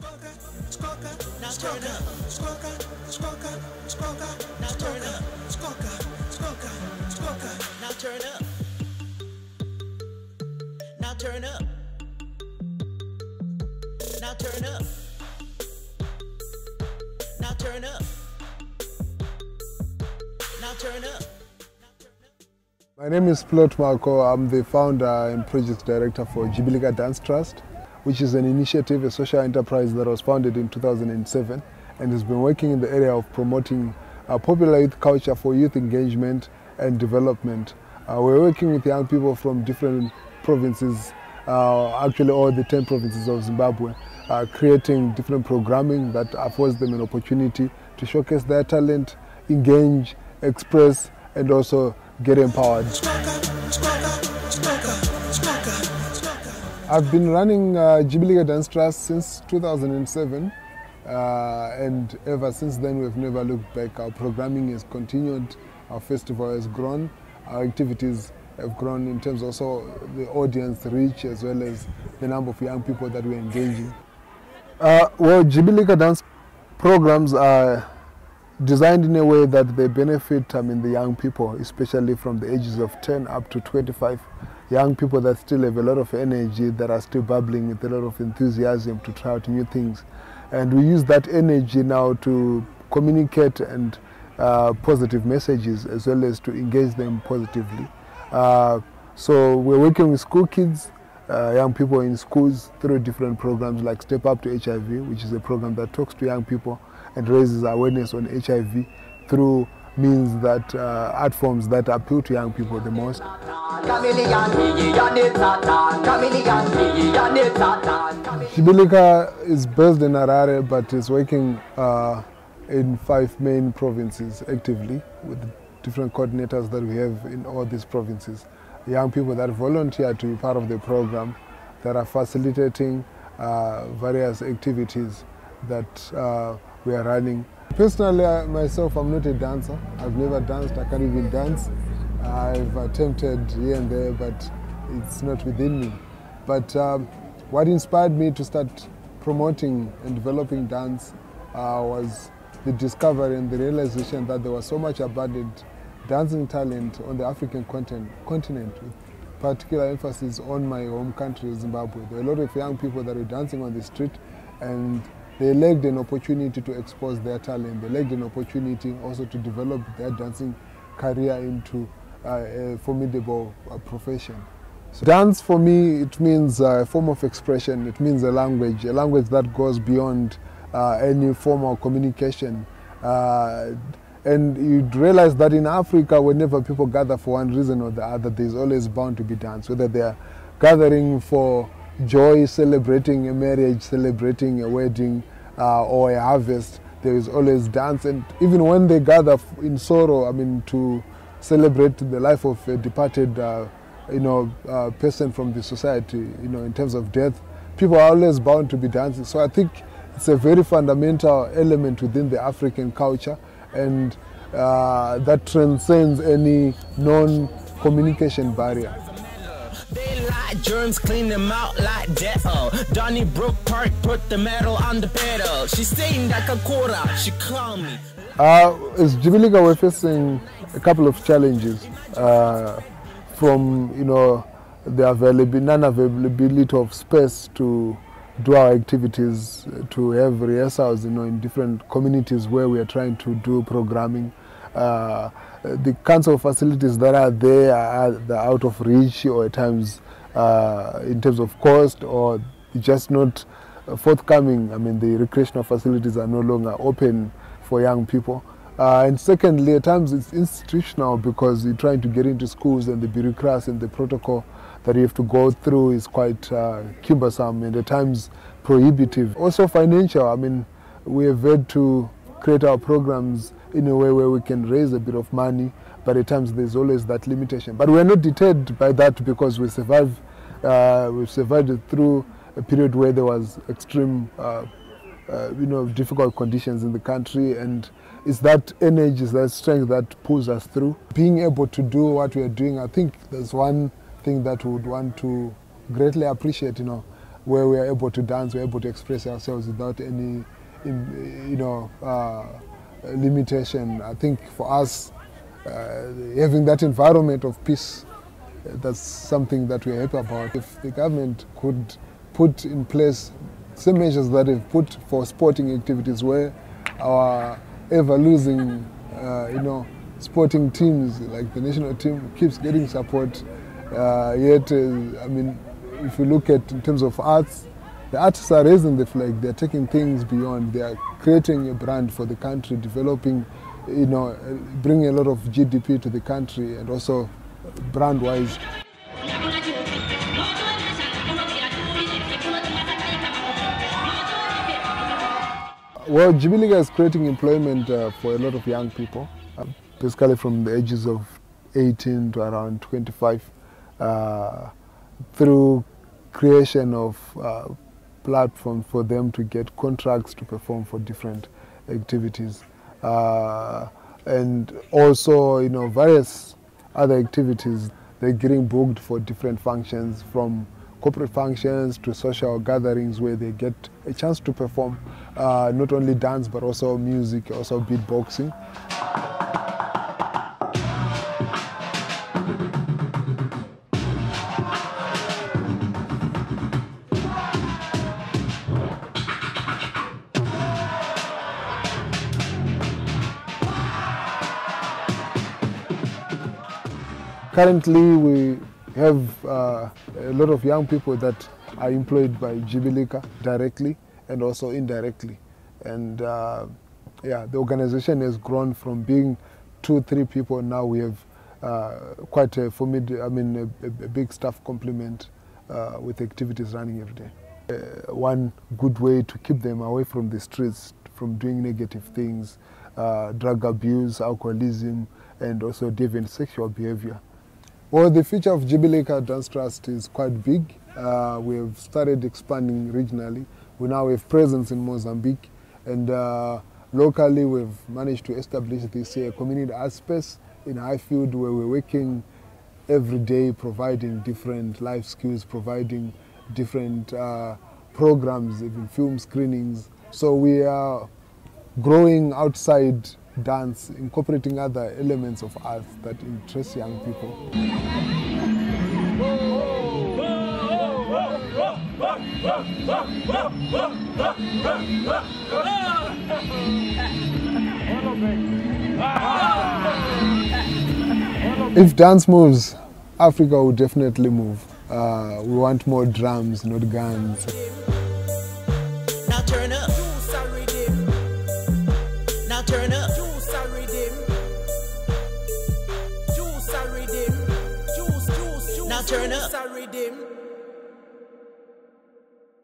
Now turn up. Now turn up. Now turn up. Now turn up. Now turn up. Now turn up. Now turn up. My name is Plot Marco. I'm the founder and project director for Jibilika Dance Trust, which is an initiative, a social enterprise that was founded in 2007 and has been working in the area of promoting popular youth culture for youth engagement and development. We're working with young people from different provinces, actually all the 10 provinces of Zimbabwe, creating different programming that affords them an opportunity to showcase their talent, engage, express, and also get empowered. I've been running Jibilika Dance Trust since 2007, and ever since then we've never looked back. Our programming has continued, our festival has grown, our activities have grown in terms also the audience reach as well as the number of young people that we're engaging. Well, Jibilika dance programs are designed in a way that they benefit the young people, especially from the ages of 10 up to 25. Young people that still have a lot of energy, that are still bubbling with a lot of enthusiasm to try out new things. And we use that energy now to communicate and positive messages as well as to engage them positively. So we're working with school kids, young people in schools through different programs like Step Up to HIV, which is a program that talks to young people and raises awareness on HIV through means that art forms that appeal to young people the most. Jibilika is based in Harare but is working in 5 main provinces actively with different coordinators that we have in all these provinces. Young people that volunteer to be part of the program, that are facilitating various activities that we are running. Personally, myself, I'm not a dancer. I've never danced. I can't even dance. I've attempted here and there, but it's not within me. But what inspired me to start promoting and developing dance was the discovery and the realization that there was so much abundant dancing talent on the African continent, with particular emphasis on my home country, Zimbabwe. There were a lot of young people that were dancing on the street, and they lacked an opportunity to expose their talent. They lacked an opportunity also to develop their dancing career into a formidable profession. So dance for me, it means a form of expression. It means a language that goes beyond any formal communication. And you'd realize that in Africa, whenever people gather for one reason or the other, there's always bound to be dance, whether they're gathering for joy, celebrating a marriage, celebrating a wedding, or a harvest, there is always dance. And even when they gather in sorrow, to celebrate the life of a departed person from the society, in terms of death, people are always bound to be dancing. So I think it's a very fundamental element within the African culture, and that transcends any non-communication barrier. They like germs, clean them out like that. Donnybrook Park put the metal on the pedal. She saying like a quarter, she call me. As Jibilika, we're facing a couple of challenges from the non-availability of space to do our activities, to have rehearsals in different communities where we are trying to do programming. The kinds of facilities that are there are out of reach, or at times in terms of cost, or just not forthcoming. The recreational facilities are no longer open for young people. And secondly, at times it's institutional, because you're trying to get into schools and the bureaucracy and the protocol that you have to go through is quite cumbersome and at times prohibitive. Also financial. We have had to create our programs in a way where we can raise a bit of money, but at times there's always that limitation. But we're not deterred by that, because we've survived through a period where there was extreme difficult conditions in the country, and it's that energy, it's that strength that pulls us through. Being able to do what we are doing, I think there's one thing that we would want to greatly appreciate, where we are able to dance, we're able to express ourselves without any, limitation. I think for us, having that environment of peace, that's something that we're happy about. If the government could put in place some measures that they've put for sporting activities, where our ever-losing, sporting teams like the national team keeps getting support, yet, if you look at in terms of arts, the artists are raising the flag. They're taking things beyond. They are creating a brand for the country, developing, bringing a lot of GDP to the country, and also brand-wise. Well, Jibilika is creating employment for a lot of young people, basically from the ages of 18 to around 25, through creation of platforms for them to get contracts to perform for different activities, and also various other activities. They're getting booked for different functions, from corporate functions to social gatherings, where they get a chance to perform not only dance but also music, also beatboxing. Currently, we have a lot of young people that are employed by Jibilika directly and also indirectly. And the organization has grown from being 2-3 people. Now we have quite a big staff complement with activities running every day. One good way to keep them away from the streets, from doing negative things, drug abuse, alcoholism, and also deviant sexual behavior. Well, the future of Jibilika Dance Trust is quite big. We have started expanding regionally. We now have presence in Mozambique, and locally we've managed to establish this community art space in Highfield, where we're working every day, providing different life skills, providing different programs, even film screenings. So we are growing outside dance, incorporating other elements of art that interest young people. If dance moves, Africa will definitely move. We want more drums, not guns. Now turn up. Now turn up. Now turn up.